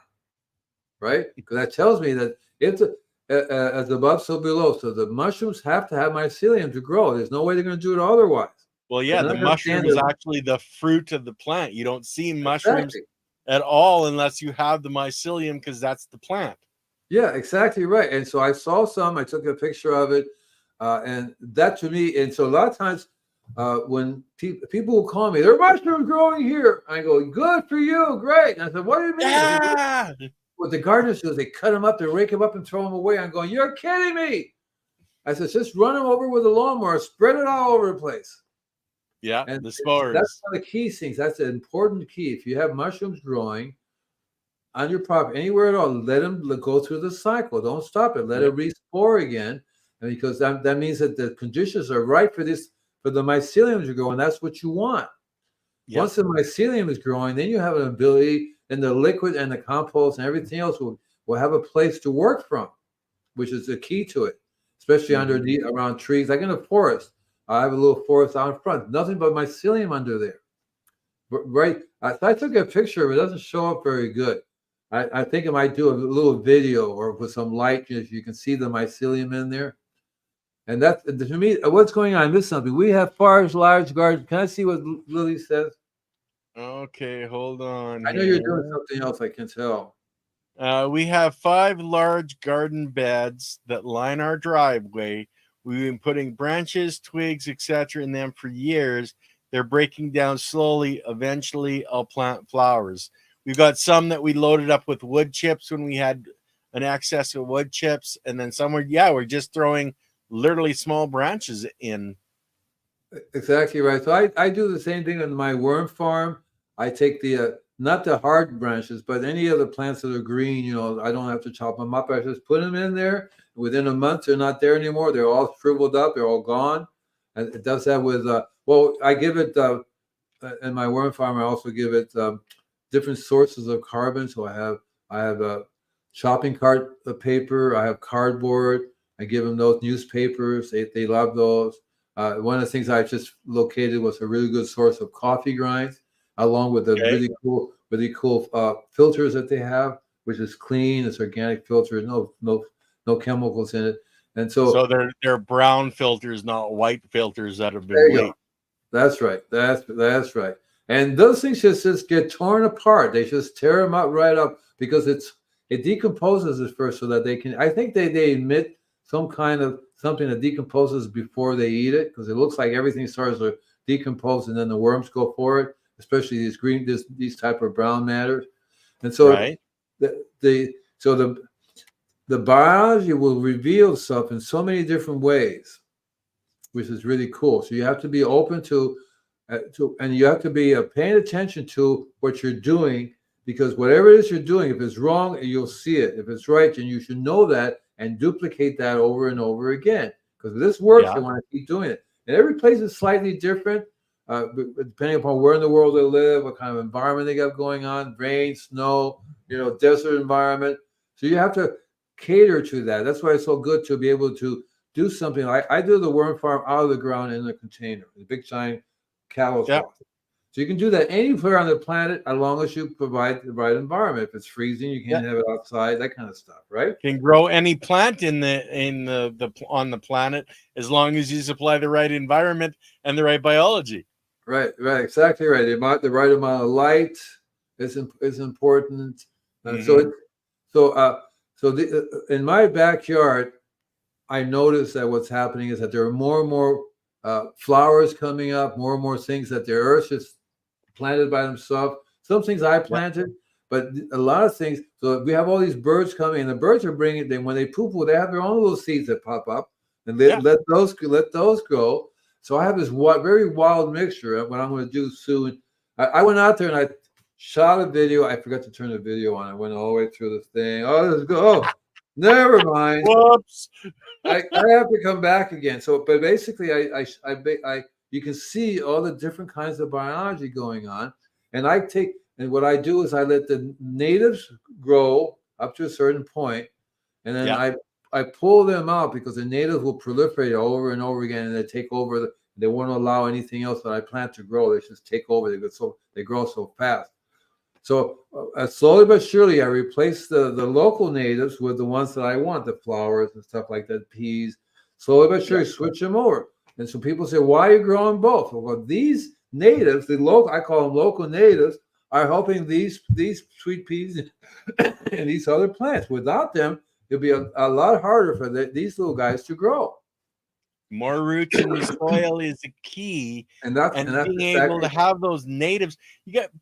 right, because that tells me that it's as above, so below. So the mushrooms have to have mycelium to grow. There's no way they're going to do it otherwise. Well, yeah, the mushroom is actually the fruit of the plant. You don't see mushrooms at all unless you have the mycelium because that's the plant. Yeah, exactly right. And so I saw some. I took a picture of it, and that to me. And so a lot of times when people will call me, there are mushrooms growing here. I go, good for you, great. And I said, what do you mean? Yeah. what the gardeners do is they cut them up, they rake them up and throw them away. I'm going, you're kidding me. I said, just run them over with a lawnmower, spread it all over the place. Yeah, And the that's spores. one of the key things. That's an important key. If you have mushrooms growing on your property, anywhere at all, let them go through the cycle. Don't stop it. Let it respore again. And because that means that the conditions are right for this, for the mycelium to grow, and that's what you want. Yep. Once the mycelium is growing, then you have an ability, and the liquid and the compost and everything else will have a place to work from, which is the key to it, especially underneath around trees, like in a forest. I have a little forest out in front, nothing but mycelium under there. Right. I took a picture of it. It doesn't show up very good. I think I might do a little video or with some light, if you can see the mycelium in there. And that's, to me, what's going on? I missed something. We have large gardens. Can I see what Lily says? Okay, hold on. I know you're doing something else, I can tell. We have 5 large garden beds that line our driveway. We've been putting branches, twigs, etc. in them for years. They're breaking down slowly. Eventually, I'll plant flowers. We've got some that we loaded up with wood chips when we had an excess of wood chips. And then some we're just throwing literally small branches in. Exactly right. So I do the same thing on my worm farm. I take the not the hard branches, but any of the plants that are green, I don't have to chop them up. I just put them in there. Within a month, they're not there anymore. They're all shriveled up. They're all gone. And it does that with, I give it, in my worm farm, I also give it different sources of carbon. So I have a shopping cart paper. I have cardboard. I give them those newspapers. They love those. One of the things I just located was a really good source of coffee grinds, along with the really cool filters that they have, which is clean. It's organic filter, no chemicals in it. And so they're brown filters, not white filters that have been bleached. That's right. That's right. And those things just get torn apart. They just tear them out right up because it decomposes at first so that they can. I think they emit some kind of something that decomposes before they eat it, because it looks like everything starts to decompose and then the worms go for it, especially these type of brown matters. And so the biology will reveal itself in so many different ways, which is really cool. So you have to be open to and you have to be paying attention to what you're doing, because whatever it is you're doing, if it's wrong, you'll see it. If it's right, then you should know that and duplicate that over and over again. Because if this works, you want to keep doing it. And every place is slightly different, depending upon where in the world they live, what kind of environment they got going on, rain, snow, desert environment. So you have to cater to that. That's why it's so good to be able to do something like I do the worm farm out of the ground in a container, the big giant cattle trough. So you can do that anywhere on the planet as long as you provide the right environment. If it's freezing, you can't have it outside, that kind of stuff, right? Can grow any plant on the planet as long as you supply the right environment and the right biology. Right, exactly right. The right amount of light is important. In my backyard, I noticed that what's happening is that there are more and more flowers coming up, more and more things that the earth just planted by themselves. Some things I planted, but a lot of things. So we have all these birds coming, and the birds are bringing them. When they poo-poo, they have their own little seeds that pop up, and let those grow. So I have this very wild mixture. What I'm going to do soon, I went out there and I shot a video. I forgot to turn the video on. I went all the way through the thing. Never mind. Whoops. I have to come back again. So, but basically, you can see all the different kinds of biology going on, and what I do is I let the natives grow up to a certain point, and then I pull them out, because the natives will proliferate over and over again, and they take over. They won't allow anything else that I plant to grow. They just take over. They grow so fast. So slowly but surely, I replace the local natives with the ones that I want, the flowers and stuff like that, peas. Slowly but surely, switch them over. And so people say, why are you growing both? Well, these natives, I call them local natives, are helping these sweet peas and these other plants. Without them, it'll be a lot harder for these little guys to grow. More roots in the soil is a key, and being able to have those natives.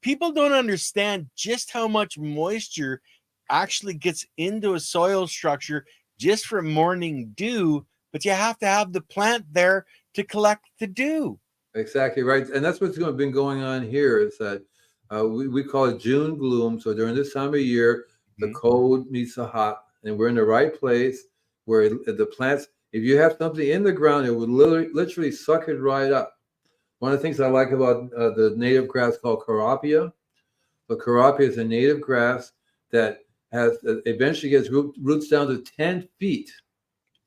People don't understand just how much moisture actually gets into a soil structure just from morning dew, but you have to have the plant there to collect the dew. Exactly right, and that's what's been going on here. Is that we call it June gloom. So during this time of year, the cold meets the hot, and we're in the right place where the plants. If you have something in the ground, it would literally suck it right up. One of the things I like about the native grass called carapia. The carapia is a native grass that has eventually gets roots down to 10 feet.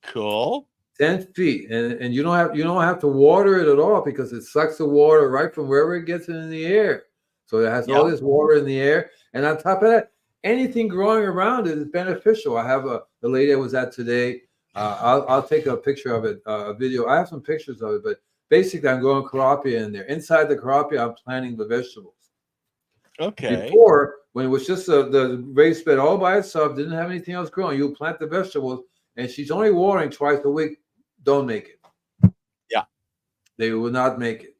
Cool. 10 feet, and you don't have to water it at all because it sucks the water right from wherever it gets in the air. So it has all this water in the air, and on top of that, anything growing around it is beneficial. I have the lady I was at today. I'll take a picture of it, a video. I have some pictures of it, but basically, I'm growing carapia in there. Inside the carapia, I'm planting the vegetables. Okay. Before, when it was just the raised bed all by itself, didn't have anything else growing, you plant the vegetables, and she's only watering twice a week. Don't make it. Yeah. They will not make it.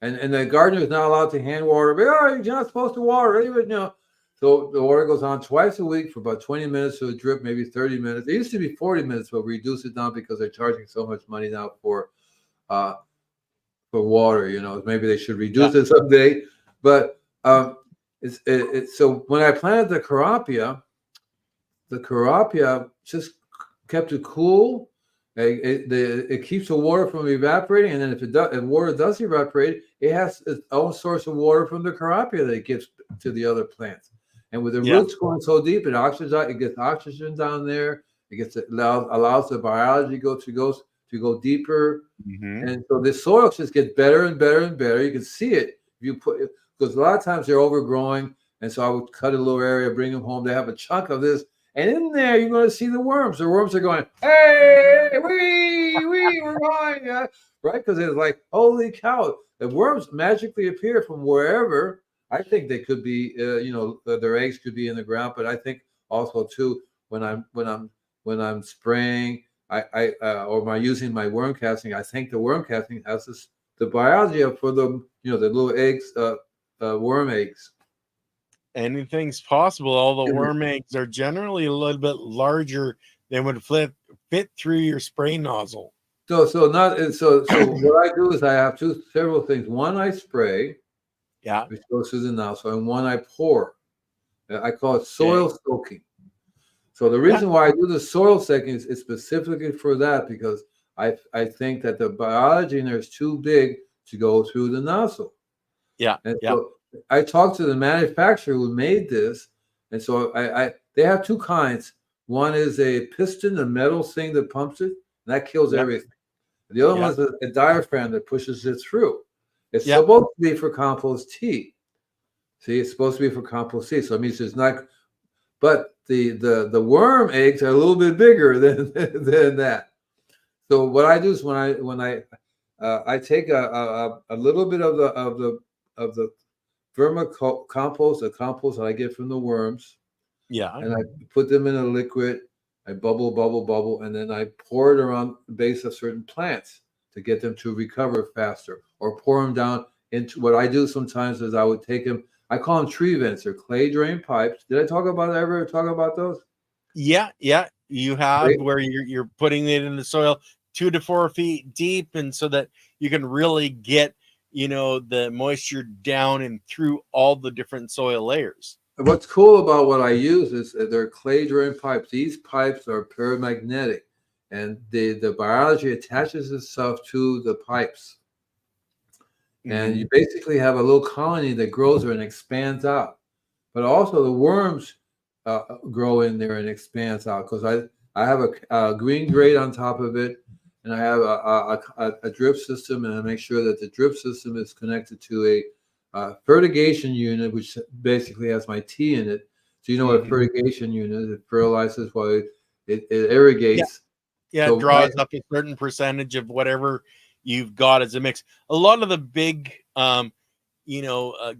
And the gardener is not allowed to hand water. But, oh, you're not supposed to water. You know. So the water goes on twice a week for about 20 minutes to a drip, maybe 30 minutes. It used to be 40 minutes, but we reduced it down because they're charging so much money now for water. You know, maybe they should reduce it someday. But so when I planted the carapia just kept it cool. It keeps the water from evaporating, and then if water does evaporate, it has its own source of water from the carapia that it gives to the other plants. And with the roots going so deep, it gets oxygen down there. Allows the biology to go deeper, and so the soil just gets better and better and better. You can see it if because a lot of times they're overgrowing, and so I would cut a little area, bring them home. They have a chunk of this. And in there, you're going to see the worms. The worms are going, hey, we're going, right? Because it's like, holy cow! The worms magically appear from wherever. I think they could be, their eggs could be in the ground. But I think also too, when I'm spraying, or using my worm casting, I think the worm casting has the biology for the the little eggs, worm eggs. Anything's possible. All the worm eggs are generally a little bit larger than would fit through your spray nozzle. So what I do is I have several things. One I spray, which goes through the nozzle, and one I pour. I call it soil soaking. So the reason why I do the soil soaking is specifically for that, because I think that the biology in there is too big to go through the nozzle. So I talked to the manufacturer who made this, and so they have two kinds. One is a piston, a metal thing that pumps it, and that kills everything. The other one is a diaphragm that pushes it through. It's supposed to be for compost tea. See, it's supposed to be for compost tea. So it means it's not, but the worm eggs are a little bit bigger than that. So what I do is when I take a little bit of the vermicompost, the compost that I get from the worms, and I put them in a liquid. I bubble, and then I pour it around the base of certain plants to get them to recover faster, or pour them down into what I do sometimes is I would take them. I call them tree vents or clay drain pipes. Did I ever talk about those? Yeah. You have where you're putting it in the soil 2 to 4 feet deep, and so that you can really get the moisture down and through all the different soil layers. What's cool about what I use is they're clay drain pipes. These pipes are paramagnetic, and the biology attaches itself to the pipes. And you basically have a little colony that grows there and expands out. But also the worms grow in there and expands out, because I have a green grate on top of it, and I have a drip system, and I make sure that the drip system is connected to a fertigation unit, which basically has my tea in it. So what a fertigation unit is. It fertilizes while it irrigates. So it draws up a certain percentage of whatever you've got as a mix. A lot of the big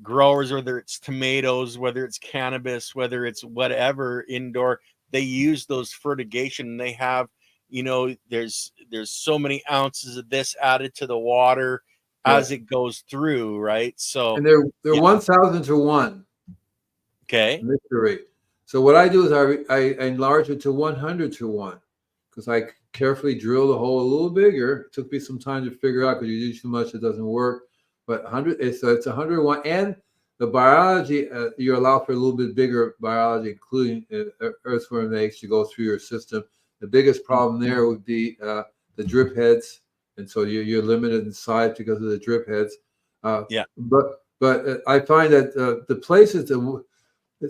growers, whether it's tomatoes, whether it's cannabis, whether it's whatever indoor, they use those fertigation. They have there's so many ounces of this added to the water as it goes through, right? So and they're 1,000 to 1. Okay. Mixture rate. So what I do is I enlarge it to 100 to 1 because I carefully drill the hole a little bigger. It took me some time to figure out because you do too much, it doesn't work. But 100, it's 101, and the biology you allow for a little bit bigger biology, including earthworm eggs, to go through your system. The biggest problem there would be the drip heads, and so you're limited in size because of the drip heads. Yeah. But I find that the places that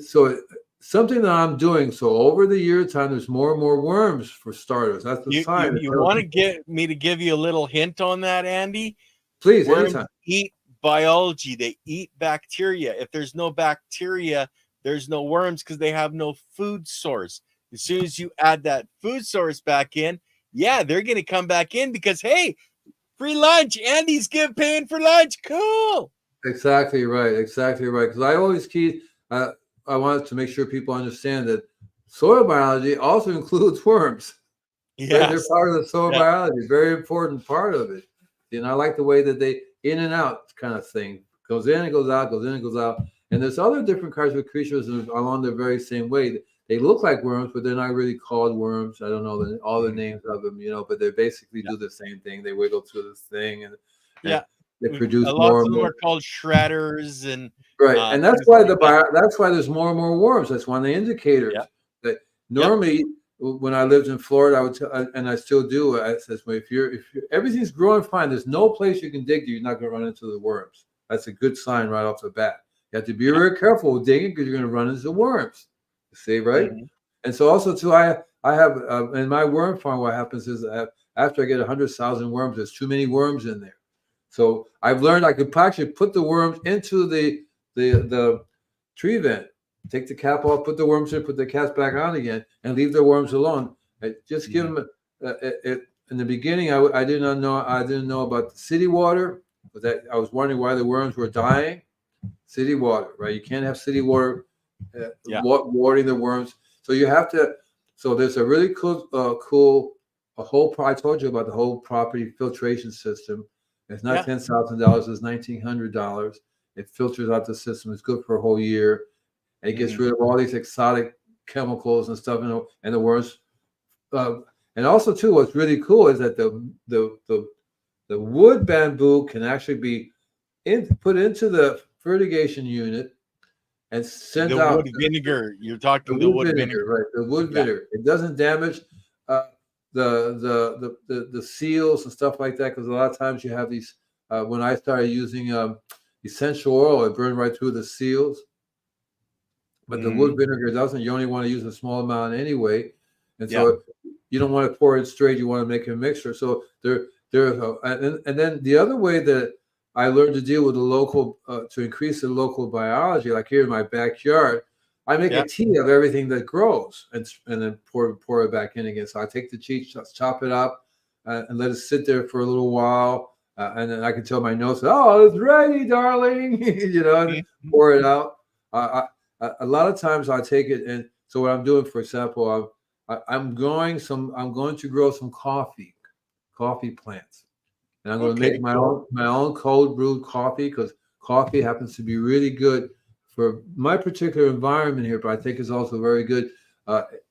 so something that I'm doing. So over the year time, there's more and more worms for starters. That's the sign. You want to get me to give you a little hint on that, Andy? Please, Worms anytime. eat biology. They eat bacteria. If there's no bacteria, there's no worms because they have no food source. As soon as you add that food source back in, yeah, they're going to come back in because, hey, free lunch. Andy's paying for lunch. Cool. Exactly right. Exactly right. Because I always I wanted to make sure people understand that soil biology also includes worms. Right? They're Yes. part of the soil biology, very important part of it. And I like the way that they in and out kind of thing goes in and goes out, goes in and goes out. And there's other different kinds of creatures along the very same way. They look like worms, but they're not really called worms. I don't know all the names of them, but they basically do the same thing. They wiggle through this thing, and they produce lots more of and them more. are called shredders, and right, and that's why that's why there's more and more worms. That's one of the indicators that normally. When I lived in Florida, I would tell, and I still do. I says, well, if you're everything's growing fine, there's no place you can dig to. You're not going to run into the worms. That's a good sign right off the bat. You have to be very careful with digging because you're going to run into worms. You see, right? Mm-hmm. And so also too, I have in my worm farm. What happens is after I get 100,000 worms, there's too many worms in there. So I've learned I could actually put the worms into the tree vent. Take the cap off, put the worms in, put the caps back on again, and leave the worms alone. Just give them. In the beginning, I didn't know about the city water, but that I was wondering why the worms were dying. City water, right? You can't have city water watering the worms. So you have to. So there's a really cool, I told you about the whole property filtration system. It's not $10,000; it's $1,900. It filters out the system. It's good for a whole year. And it gets rid of all these exotic chemicals and stuff, and the worms. And also, too, what's really cool is that the wood bamboo can actually be put into the fertigation unit and sent out. The wood vinegar. You're talking the wood vinegar, right? The wood vinegar. It doesn't damage the seals and stuff like that, because a lot of times you have these. When I started using essential oil, it burned right through the seals. But the wood vinegar doesn't. You only want to use a small amount anyway, and so you don't want to pour it straight. You want to make a mixture. So and then the other way that I learned to deal with the local to increase the local biology, like here in my backyard, I make a tea of everything that grows, and then pour it back in again. So I take the tea, chop it up, and let it sit there for a little while, and then I can tell my nose, "Oh, it's ready, darling," and pour it out. A lot of times I take it, and so what I'm doing, for example, I'm going to grow some coffee plants, and I'm going to make my own cold brewed coffee, because coffee happens to be really good for my particular environment here, but I think it's also very good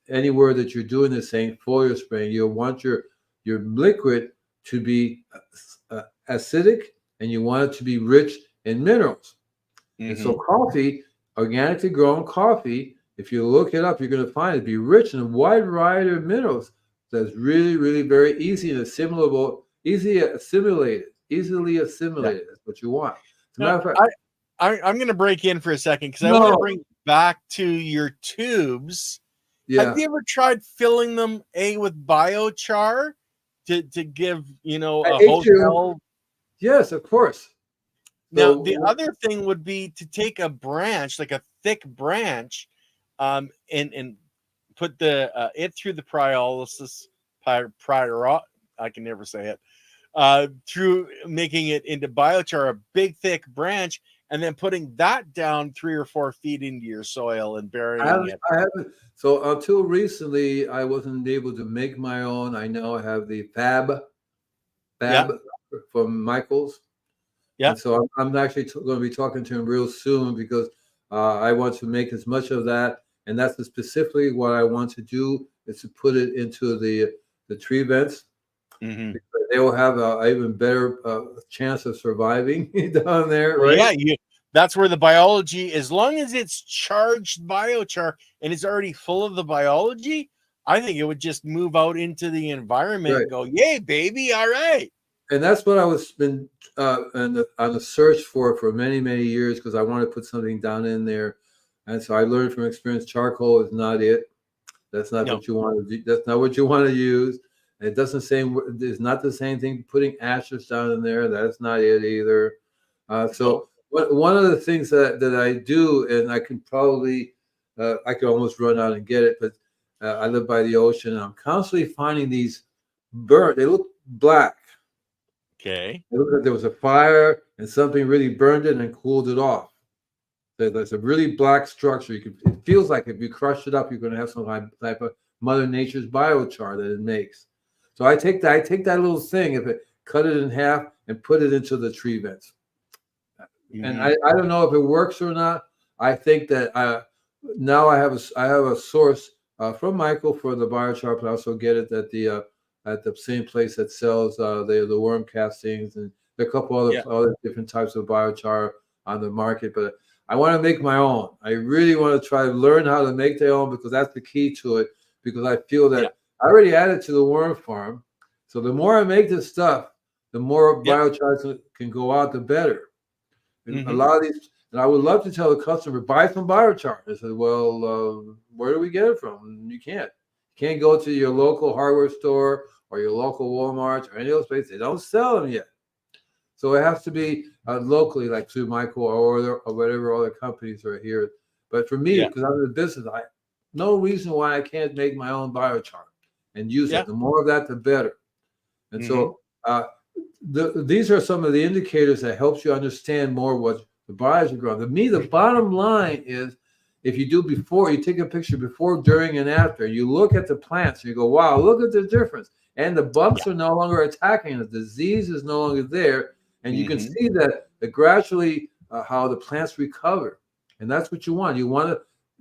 anywhere that you're doing this same foliar spraying. You'll want your liquid to be acidic, and you want it to be rich in minerals. And so coffee, organically grown coffee, if you look it up, you're going to find it be rich in a wide variety of minerals. That's really, really very easy and assimilable, easily assimilated. That's what you want. As a matter of fact, I'm going to break in for a second because I want to bring back to your tubes. Yeah. Have you ever tried filling them with biochar to give a hotel? Yes, of course. Now, the other thing would be to take a branch, like a thick branch, and put it through the pyrolysis. I can never say it. Through making it into biochar, a big thick branch, and then putting that down 3 or 4 feet into your soil and burying it. I haven't. So until recently, I wasn't able to make my own. I know I have the Fab from Michael's. Yeah. And so I'm actually going to be talking to him real soon, because I want to make as much of that and that's specifically what I want to do, is to put it into the tree vents. Mm-hmm. They will have a even better chance of surviving down there, Well, right? yeah, that's where the biology, as long as it's charged biochar and it's already full of the biology, I think it would just move out into the environment Right. and go, yay, baby, all right. And that's what I was been on the search for many, many years, because I want to put something down in there. And so I learned from experience, charcoal is not it. That's not No. what you want to do. That's not what you want to use. And it doesn't say, it's not the same thing putting ashes down in there. That's not it either. So one of the things that I do, and I can probably, I could almost run out and get it, but I live by the ocean, and I'm constantly finding these burnt. They look black. Okay. It looked like there was a fire and something really burned it and cooled it off. There's a really black structure. It feels like if you crush it up, you're going to have some type of Mother Nature's biochar that it makes. So I take that little thing, cut it in half and put it into the tree vents. Mm-hmm. And I don't know if it works or not. I think that now I have a source from Michael for the biochar, but I also get it at the same place that sells the worm castings, and there are a couple other different types of biochar on the market. But I want to make my own. I really want to try to learn how to make their own, because that's the key to it. Because I feel that I already added to the worm farm, so the more I make this stuff, the more biochar can go out, the better. And a lot of these, and I would love to tell the customer, buy some biochar. I said, well, where do we get it from? And you can't. You can't go to your local hardware store or your local Walmart or any of those places. They don't sell them yet. So it has to be locally, like through Michael or whatever other companies are here. But for me, because I'm in the business, no reason why I can't make my own biochar and use it. The more of that, the better. And so these are some of the indicators that helps you understand more what the biochar are growing. To me, the bottom line is, if you do before, you take a picture before, during, and after, you look at the plants, and you go, wow, look at the difference. And the bugs are no longer attacking. The disease is no longer there. And you can see that gradually how the plants recover. And that's what you want. You want to.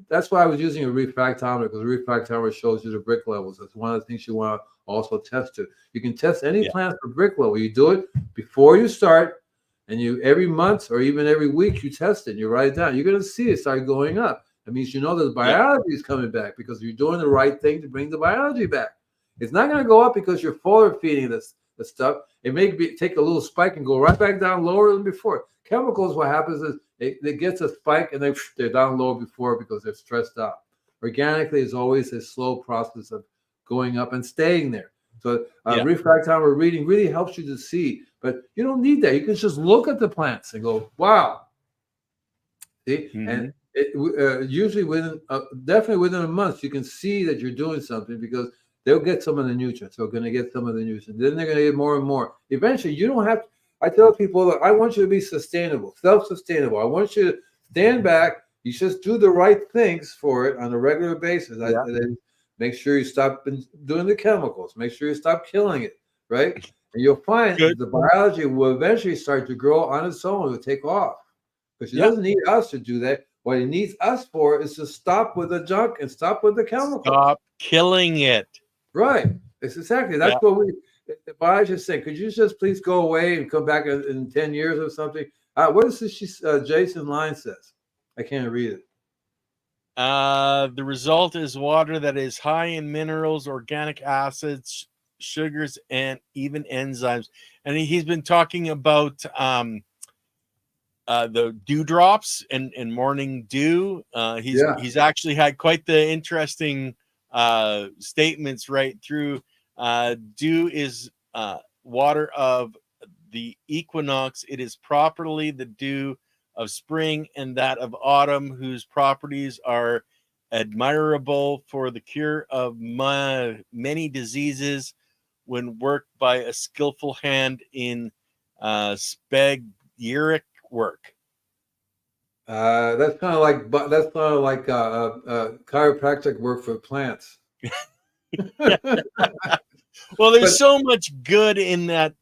That's why I was using a refractometer, because a refractometer shows you the brick levels. That's one of the things you want to also test to. You can test any plant for brick level. You do it before you start, and you every month or even every week you test it. And you write it down. You're going to see it start going up. That means you know that the biology is coming back, because you're doing the right thing to bring the biology back. It's not going to go up because you're forward feeding the stuff. It may take a little spike and go right back down lower than before. Chemicals, what happens is it gets a spike and they're down low before because they're stressed out. Organically, it's always a slow process of going up and staying there. So refractometer reading really helps you to see, but you don't need that. You can just look at the plants and go, wow. See, and usually definitely within a month, you can see that you're doing something, because they'll get some of the nutrients. They're going to get some of the nutrients. Then they're going to get more and more. Eventually, you don't have to. I tell people, look, I want you to be sustainable, self-sustainable. I want you to stand back. You just do the right things for it on a regular basis. Then make sure you stop doing the chemicals. Make sure you stop killing it, right? And you'll find the biology will eventually start to grow on its own. It will take off, because it doesn't need us to do that. What it needs us for is to stop with the junk and stop with the chemicals. Stop killing it. Right. It's exactly. That's what the biologist said. Could you just please go away and come back in 10 years or something? What is this? Jason Line says. I can't read it. The result is water that is high in minerals, organic acids, sugars, and even enzymes. And he's been talking about the dewdrops and morning dew. He's actually had quite the interesting statements right through. Dew is water of the equinox. It is properly the dew of spring and that of autumn, whose properties are admirable for the cure of many diseases when worked by a skillful hand in spagyric work. That's kind of like chiropractic work for plants. Well, there's so much good in that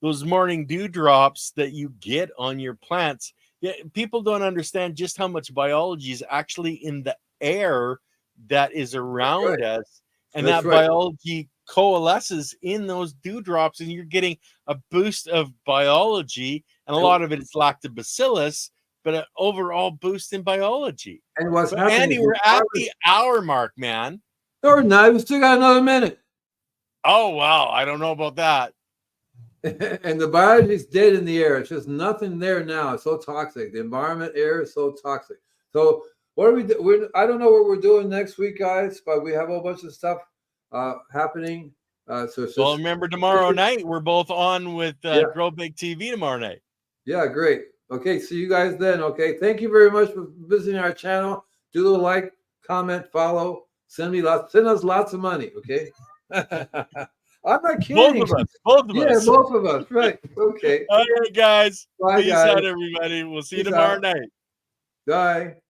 those morning dewdrops that you get on your plants. Yeah, people don't understand just how much biology is actually in the air that is around us, and That's that right. biology coalesces in those dewdrops, and you're getting a boost of biology, and a lot of it is lactobacillus, but an overall boost in biology. And what's So, happening Andy, is we're at the hour mark, man. or not, we still got another minute. Oh, wow. I don't know about that. And the biology is dead in the air. It's just nothing there now. It's so toxic. The environment, air is so toxic. So what are we doing? I don't know what we're doing next week, guys, but we have a whole bunch of stuff happening. So it's Well, just, remember tomorrow night, we're both on with Grow Big TV tomorrow night. Yeah, great. Okay, see you guys then. Okay, thank you very much for visiting our channel. Do the like, comment, follow. Send us lots of money. Okay. I'm not kidding. Both of us. Both of us. Both of us. Right. Okay. All right, guys. Bye, Peace guys. out, everybody. We'll see you Peace tomorrow out. night. Bye.